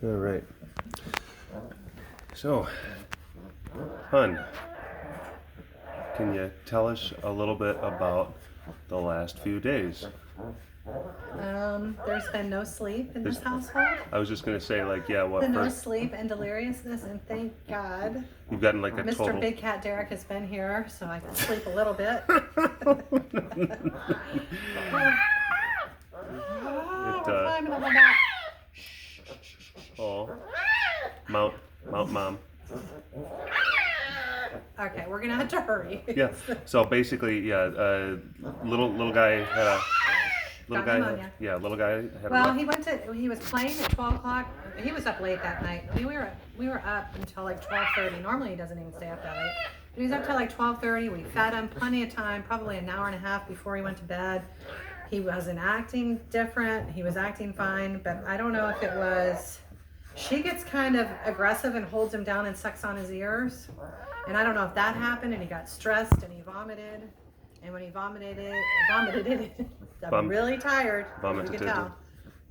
All right. So, Hun, can you tell us a little bit about the last few days? There's been no sleep in this household. I was just gonna say, like, yeah, what? No First, sleep and deliriousness, and thank God you've gotten like a Mr. total. BigCatDerek has been here, so I can sleep a little bit. Climbing on my back. Oh, Mount Mom. Okay, we're gonna have to hurry. Yeah. So basically, yeah, little guy had a little Got guy. pneumonia. Little guy had. Well, a he was playing at 12 o'clock. He was up late that night. We were up until like 12:30. Normally he doesn't even stay up that late. But he was up till like 12:30. We fed him plenty of time, probably an hour and a half before he went to bed. He wasn't acting different. He was acting fine, but I don't know if it was. She gets kind of aggressive and holds him down and sucks on his ears. And I don't know if that happened, and he got stressed and he vomited. And when he vomited, I'm really tired. Vomited. You can tell.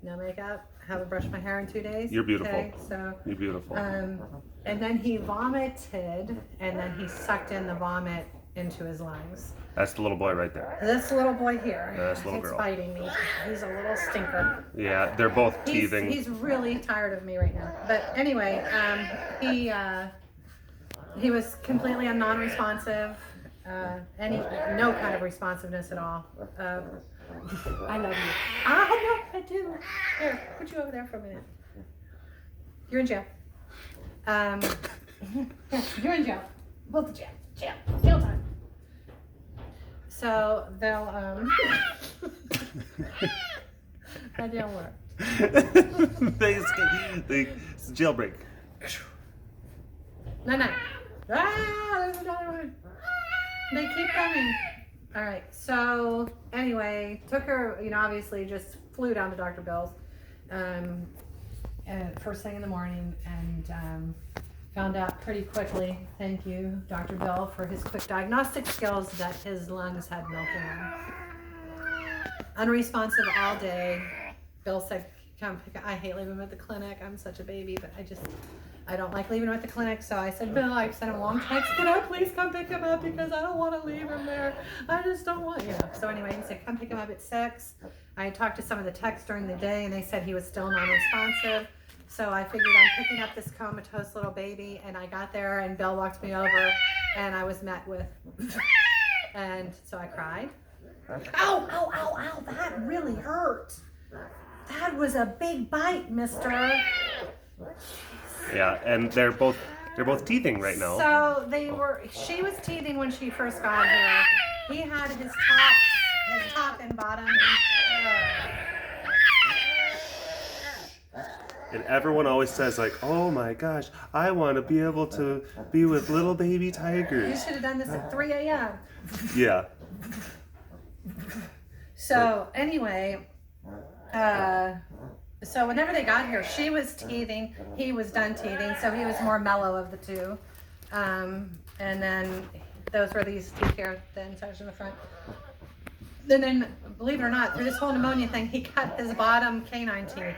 No makeup. Haven't brushed my hair in 2 days. You're beautiful. Okay, so. You're beautiful. And then he vomited, and then he sucked in the vomit into his lungs. That's the little boy right there. This little boy here. That's the little He's girl. fighting me. He's a little stinker. Yeah, they're both teething. He's really tired of me right now. But anyway, he was completely non-responsive. No kind of responsiveness at all. I love you. I know I do. Here, put you over there for a minute. You're in jail. You're in jail. Both in jail. Jail time. So they'll that didn't work. It's a jailbreak. No. There's another one. They keep coming. All right. So anyway, took her. Obviously just flew down to Dr. Bill's first thing in the morning, and found out pretty quickly. Thank you, Dr. Bill, for his quick diagnostic skills that his lungs had milk in them. Unresponsive all day. Bill said, "Come pick up." I hate leaving him at the clinic. I'm such a baby, but I don't like leaving him at the clinic. So I said, Bill, I sent him a long text. Can I please come pick him up, because I don't want to leave him there. I just don't want. So anyway, he said, come pick him up at 6. I talked to some of the techs during the day, and they said he was still non-responsive. So I figured I'm picking up this comatose little baby, and I got there, and Bill walked me over, and I was met with, and so I cried. Ow, that really hurt. That was a big bite, mister. Yeah, and they're both teething right now. So she was teething when she first got here. He had his top and bottom. And everyone always says, like, oh my gosh, I want to be able to be with little baby You tigers. should have done this at 3 a.m. Yeah. So anyway, so whenever they got here, she was teething, he was done teething, so he was more mellow of the two. And then those were these teeth here, the incisors in the front. And then, believe it or not, through this whole pneumonia thing, he cut his bottom canine teeth.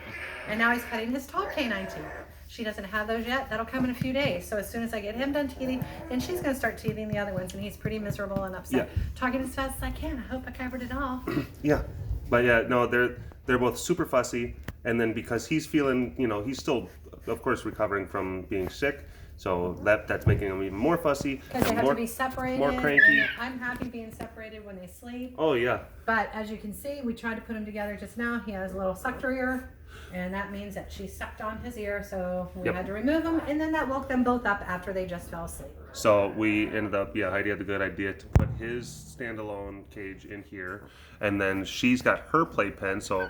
And now he's cutting his top canine teeth. She doesn't have those yet. That'll come in a few days. So as soon as I get him done teething, then she's going to start teething the other ones. And he's pretty miserable and upset. Yeah. Talking as fast as I can. I hope I covered it all. Yeah. But yeah, no, they're both super fussy. And then because he's feeling, he's still, of course, recovering from being sick. So that's making him even more fussy. Because they have to be separated. More cranky. And I'm happy being separated when they sleep. Oh, yeah. But as you can see, we tried to put them together just now. He has a little sucker ear. And that means that she sucked on his ear. So we had to remove them. And then that woke them both up after they just fell asleep. So we ended up, Heidi had the good idea to put his standalone cage in here. And then she's got her playpen. So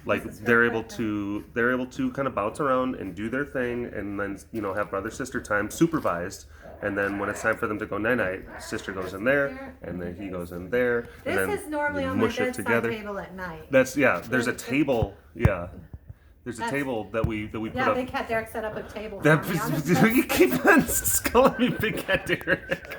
like they're able to kind of bounce around and do their thing, and then have brother sister time supervised. And then when it's time for them to go night, sister goes in there, and then he goes in there. This and then is normally on my bedside table at night. There's a table. Yeah, there's a table that we put up. Yeah, BigCatDerek set up a table for me. You keep on calling me BigCatDerek.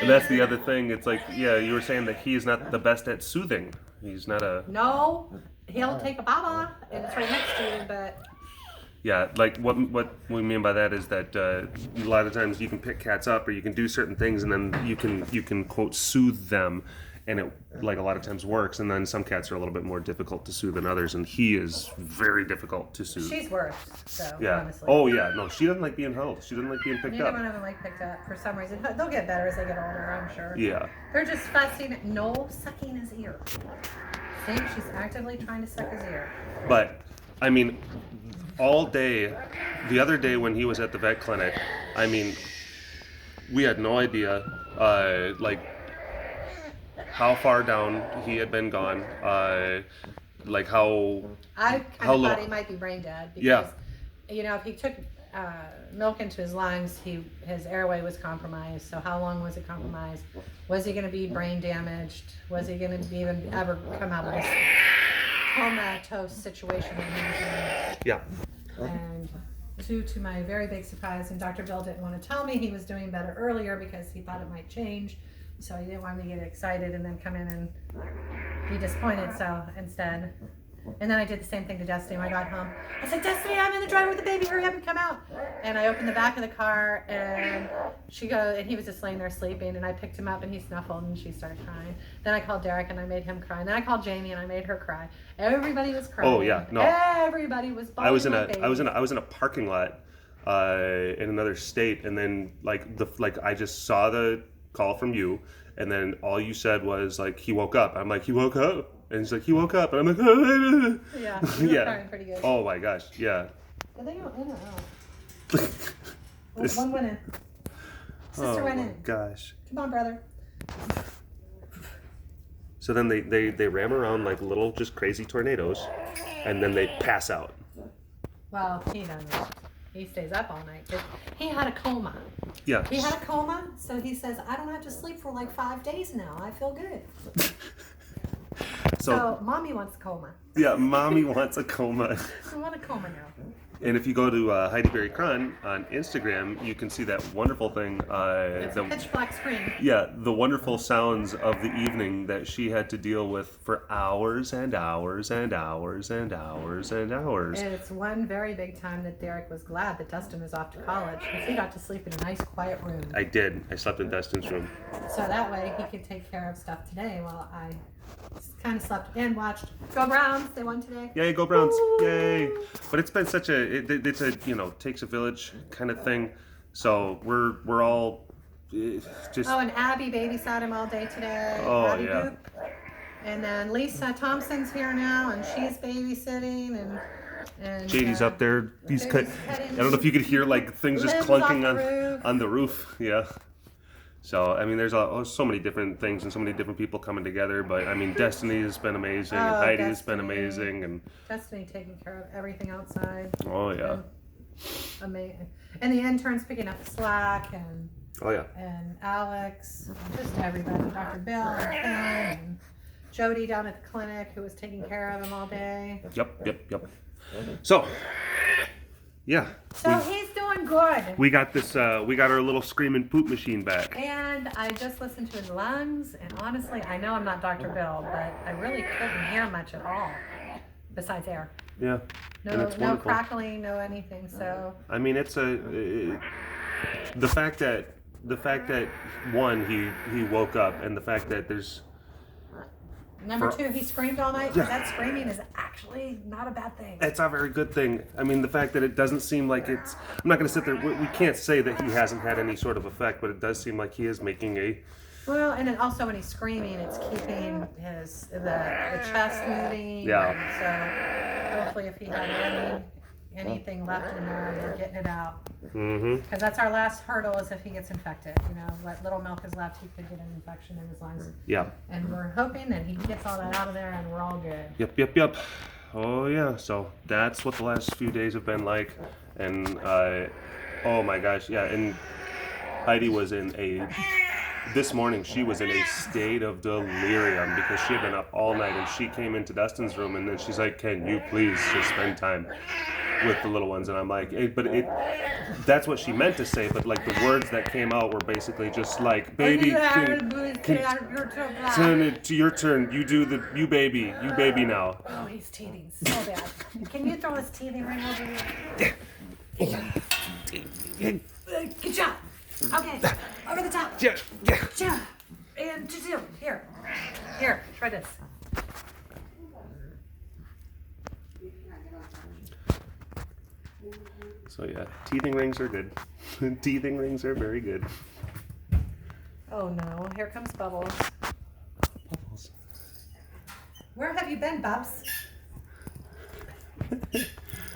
And that's the other thing. It's like, you were saying that he is not the best at soothing. He's not a. No, he'll take a baba, and it's right next to you, but. Yeah, like what we mean by that is that a lot of times you can pick cats up or you can do certain things and then you can quote soothe them, and it like a lot of times works, and then some cats are a little bit more difficult to soothe than others, and he is very difficult to soothe. She's worse, so Yeah. honestly. Oh yeah, no, she doesn't like being held. She doesn't like being picked Neither up. one of them like picked up for some reason. They'll get better as they get older, I'm sure. Yeah. They're just fussing, no sucking his ear. See, she's actively trying to suck his ear. But I mean, all day, the other day when he was at the vet clinic, I mean, we had no idea, like, how far down he had been gone, like how. I kind How of low? thought he might be brain dead because, Yeah. you know, if he took milk into his lungs, his airway was compromised. So how long was it compromised? Was he going to be brain damaged? Was he going to even ever come out of this comatose situation that he was in? Yeah. And due to my very big surprise, and Dr. Bill didn't want to tell me he was doing better earlier because he thought it might change. So he didn't want me to get excited and then come in and be disappointed. So instead, and then I did the same thing to Destiny when I got home. I said, Destiny, I'm in the driveway with the baby, hurry up and come out. And I opened the back of the car and and he was just laying there sleeping, and I picked him up and he snuffled and she started crying. Then I called Derek and I made him cry. And then I called Jamie and I made her cry. Everybody was crying. Oh yeah, no. Everybody was bawling. I was in like a parking lot in another state, and then I just saw the call from you, and then all you said was like, he woke up. I'm like, he woke up, and he's like, he woke up, and I'm like, yeah, you were crying pretty good. Oh my gosh, yeah. Did they go in or out? One went in. Sister went in. Gosh. Come on, brother. So then they ram around like little just crazy tornadoes, and then they pass out. Well, he doesn't. He stays up all night. He had a coma. Yeah. He had a coma, so he says, I don't have to sleep for like 5 days now. I feel good. So mommy wants a coma. Yeah, mommy wants a coma. I want a coma now. And if you go to Heidi Berry Krahn on Instagram, you can see that wonderful thing. It's a pitch black screen. Yeah, the wonderful sounds of the evening that she had to deal with for hours and hours and hours and hours and hours. And it's one very big time that Derek was glad that Dustin was off to college, because he got to sleep in a nice quiet room. I did. I slept in Dustin's room. So that way he could take care of stuff today while I kind of slept and watched. Go Browns! They won today. Yay, go Browns! Woo! Yay! But it's been such it's a takes a village kind of thing. So we're all just. Oh, and Abby babysat him all day today. Oh, Abby yeah. Boop. And then Lisa Thompson's here now, and she's babysitting, and JD's up there. He's baby's I cutting don't know if you could hear like things just limbs off clunking the roof. on the roof. Yeah. So I mean, there's so many different things and so many different people coming together. But I mean, Destiny has been amazing, and Heidi has been amazing, and Destiny taking care of everything outside. oh yeah, Amazing. And the interns picking up the slack, and oh yeah. and Alex, just everybody, Dr. Bill and Ken, and Jody down at the clinic who was taking care of him all day. Yep. So yeah. So he's doing good. We got this. We got our little screaming poop machine back. And I just listened to his lungs, and honestly, I know I'm not Dr. Bill, but I really couldn't hear much at all, besides air. Yeah. And it's No wonderful. crackling, no anything. So I mean, it's the fact that one he woke up, and the fact that there's number two, he screamed all night. Yeah. That screaming is actually not a bad thing. it's a very good thing. I mean, the fact that it doesn't seem like it's. I'm not going to sit there. We can't say that he hasn't had any sort of effect, but it does seem like he is making a. Well, and then also when he's screaming, it's keeping the chest moving. Yeah. So hopefully, if he had anything left in there, they're getting it out. Mm-hmm. Because that's our last hurdle, is if he gets infected. You know, what little milk is left, he could get an infection in his lungs. Yeah. And we're hoping that he gets all that out of there, and we're all good. Yep. Oh yeah. So that's what the last few days have been like, and oh my gosh, yeah. And Heidi was this morning she was in a state of delirium because she had been up all night, and she came into Dustin's room, and then she's like, "Can you please just spend time?" with the little ones, and I'm like, that's what she meant to say, but like the words that came out were basically just like, baby, turn it to your turn. You baby now. Oh, he's teething so bad. Can you throw his teething ring over here? Good job. Okay, over the top. Yeah. And two. Here, try this. So yeah, teething rings are good. Teething rings are very good. Oh no, here comes Bubbles. Bubbles. Where have you been, Bubs?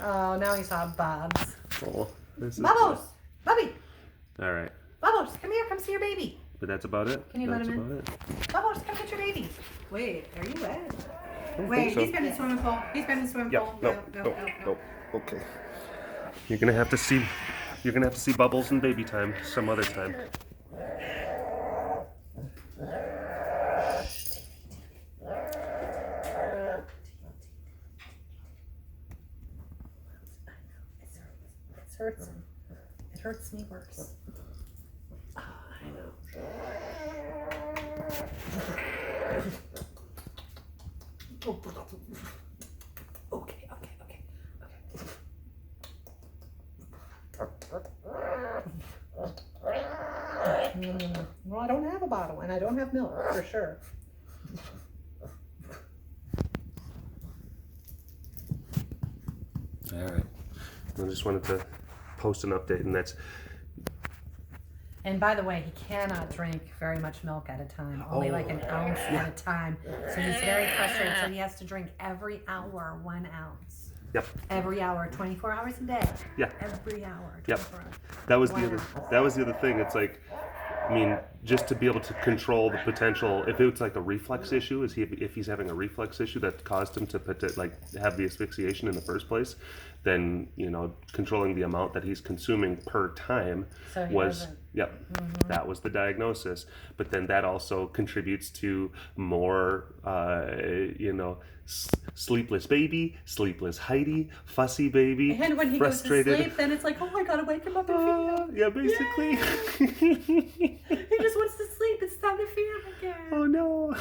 Oh, now he saw Bubs. Oh, this is Bubbles! Bubby! All right. Bubbles, come here, come see your baby. But that's about it? Can you let him in? Bubbles, come get your baby. Wait, are you wet? Wait, he's been in swimming pool. He's been in swimming pool. No. Okay. You're gonna have to see Bubbles in baby time some other time. It hurts me worse. Oh, I know. Okay. Well, I don't have a bottle, and I don't have milk, for sure. All right. I just wanted to post an update, and that's... And by the way, he cannot drink very much milk at a time, only like an ounce at a time. So he's very frustrated, so he has to drink every hour 1 ounce. Yep. Every hour, 24 hours a day. Yeah. Every hour, 24 Yep. hours. That was the other thing. It's like, I mean, just to be able to control the potential, if it's like a reflex issue, if he's having a reflex issue that caused him to have the asphyxiation in the first place, then controlling the amount that he's consuming per time that was the diagnosis. But then that also contributes to more sleepless baby, sleepless Heidi, fussy baby, and when he frustrated. goes to sleep, then it's like, oh, I gotta wake him up and feed him. Yeah, basically. He just wants to sleep. It's time to feed him again. Oh no.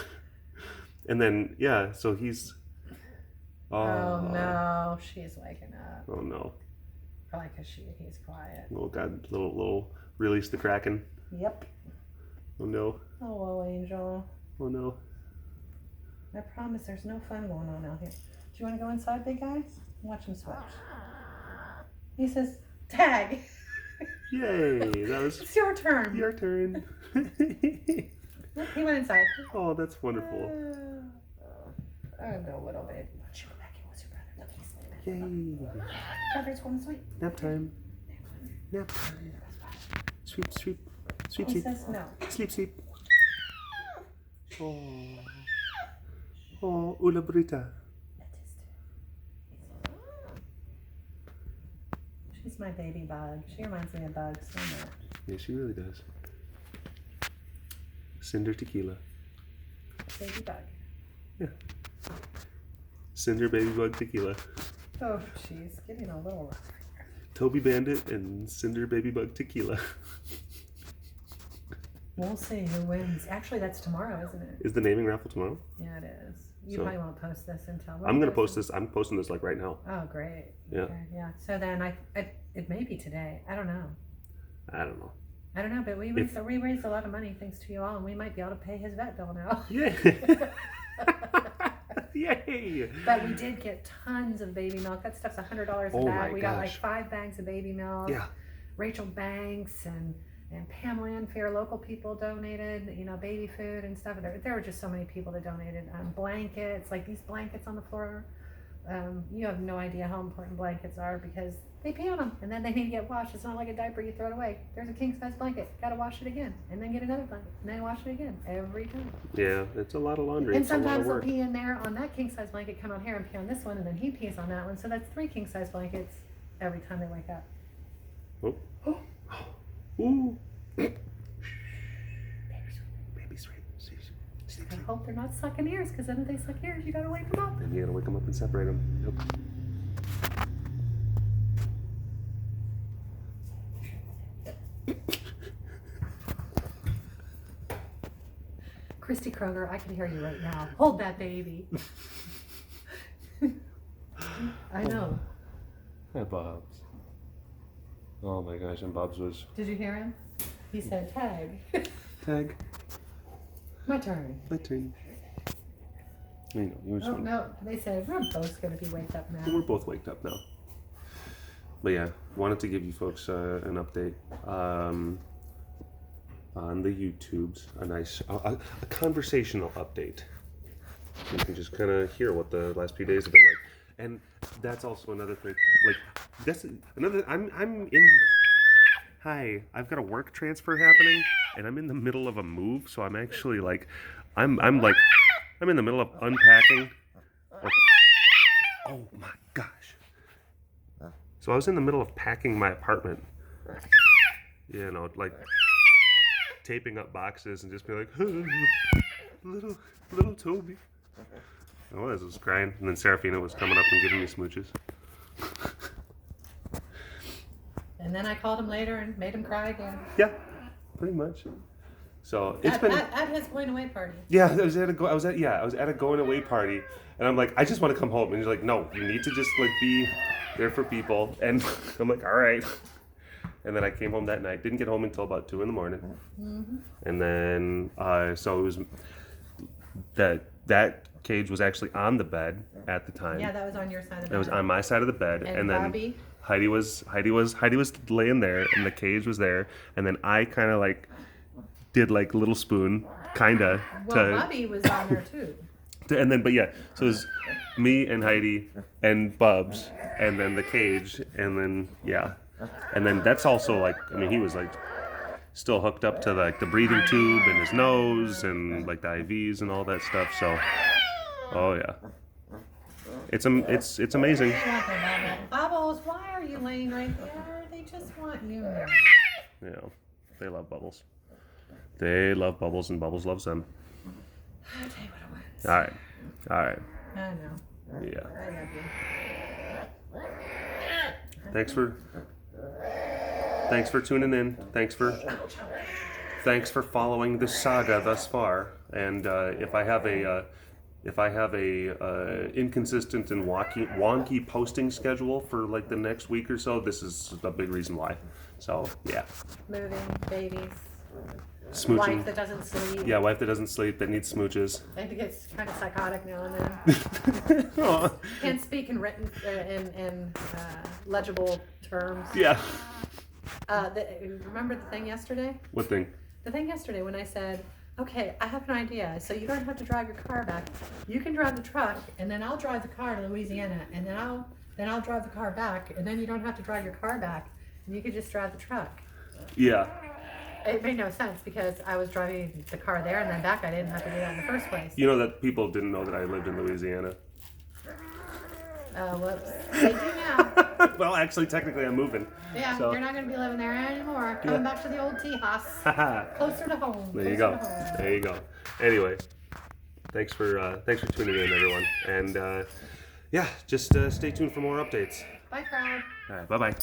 And then so he's. Oh no, she's waking up. Oh no. Probably because he's quiet. Oh God, little release the Kraken. Yep. Oh no. Oh, well, Angel. Oh no. I promise there's no fun going on out here. Do you want to go inside, big guy? Watch him switch. He says, tag. Yay, that was... It's your turn. Your turn. He went inside. Oh, that's wonderful. Oh, no, little baby. Why don't you go back in with your brother? Look, he's sleeping. Yay. Brother's going to sleep. Nap time. Nap time. Sweep, sweep. Sweep, He sleep. says no. Sleep, sleep. Oh. Oh, Ula Brita. She's my baby bug. She reminds me of bugs so much. Yeah, she really does. Cinder tequila. Baby bug. Yeah. Cinder baby bug tequila. Oh, she's getting a little rough. Toby Bandit and Cinder baby bug tequila. We'll see who wins. Actually, that's tomorrow, isn't it? Is the naming raffle tomorrow? Yeah, it is. You So- probably won't post this until... I'm gonna post this. I'm posting this like right now. Oh, great. Yeah. Okay, yeah. So then it may be today. I don't know. I don't know. I don't know, but we raised a lot of money thanks to you all, and we might be able to pay his vet bill now. Yay! Yay! But we did get tons of baby milk. That stuff's $100 a Oh bag. my We got like gosh. 5 bags of baby milk. Yeah. Rachel Banks and Pamela Anfair, local people donated, baby food and stuff. There were just so many people that donated blankets, like these blankets on the floor. You have no idea how important blankets are because they pee on them and then they need to get washed. It's not like a diaper you throw it away. There's a king size blanket, gotta wash it again, and then get another blanket, and then wash it again every time. Yeah, it's a lot of laundry. And It's a lot sometimes of they'll work. pee in there on that king size blanket, come out here and pee on this one, and then he pees on that one. So that's 3 king size blankets every time they wake up. Oh. Ooh. Baby sweet. I hope they're not sucking ears, because then if they suck ears, you gotta wake them up. And you gotta wake them up and separate them. Yep. Christy Kroger, I can hear you right now. Hold that baby. I know. Hi, Bobs. Oh my gosh, and Bobs was... Did you hear him? He said, tag. Tag. My turn. My turn. You know, you just Oh, want... no. They said, we're both going to be waked up now. We're both waked up now. But yeah, wanted to give you folks an update on the YouTubes, a nice, a conversational update. You can just kind of hear what the last few days have been like, and that's also another thing. Like that's another. I'm in. Hi, I've got a work transfer happening, and I'm in the middle of a move, so I'm actually like, I'm in the middle of unpacking. Oh my gosh. So I was in the middle of packing my apartment, you know, like taping up boxes and just be like, little Toby. I was crying, and then Serafina was coming up and giving me smooches. And then I called him later and made him cry again. Yeah, pretty much. So it's been at his going away party. Yeah, I was at a going away party, and I'm like, I just want to come home, and he's like, no, you need to just like be there for people, and I'm like, all right. And then I came home that night. Didn't get home until about 2 a.m. And then so it was that cage was actually on the bed at the time. Yeah, that was on your side of the bed. It was on my side of the bed, and then Bobby? Heidi was laying there, and the cage was there, and then I kind of like did like little spoon, kinda. Well, Bobby was on there too. And then, but yeah, so it was me and Heidi and Bubs, and then the cage, and then yeah, and then that's also like, I mean, he was like still hooked up to like the breathing tube in his nose and like the IVs and all that stuff. So, oh yeah, it's amazing. Bubbles, why are you laying right there? They just want you. You know, they love Bubbles. They love Bubbles, and Bubbles loves them. I'll tell you what it was. All right. I know. Yeah. I love you. Thanks for tuning in. Thanks for following the saga thus far. And if I have a inconsistent and wonky posting schedule for like the next week or so, this is a big reason why. So yeah. Moving, babies. Smooching. Wife that doesn't sleep. Yeah, wife that doesn't sleep, that needs smooches. And it gets kind of psychotic now and then. Can't speak in written, in legible terms. Yeah. Remember the thing yesterday? What thing? The thing yesterday when I said, okay, I have an idea. So you don't have to drive your car back. You can drive the truck, and then I'll drive the car to Louisiana, and then I'll drive the car back, and then you don't have to drive your car back, and you can just drive the truck. Yeah. It made no sense because I was driving the car there and then back. I didn't have to do that in the first place. You know that people didn't know that I lived in Louisiana. Whoops. They do now. Well, actually, technically, I'm moving. Yeah, so. You're not going to be living there anymore. Coming back to the old tea house. Closer to home. There you go. There you go. Anyway, thanks for tuning in, everyone. And yeah, just stay tuned for more updates. Bye, crowd. All right, bye-bye.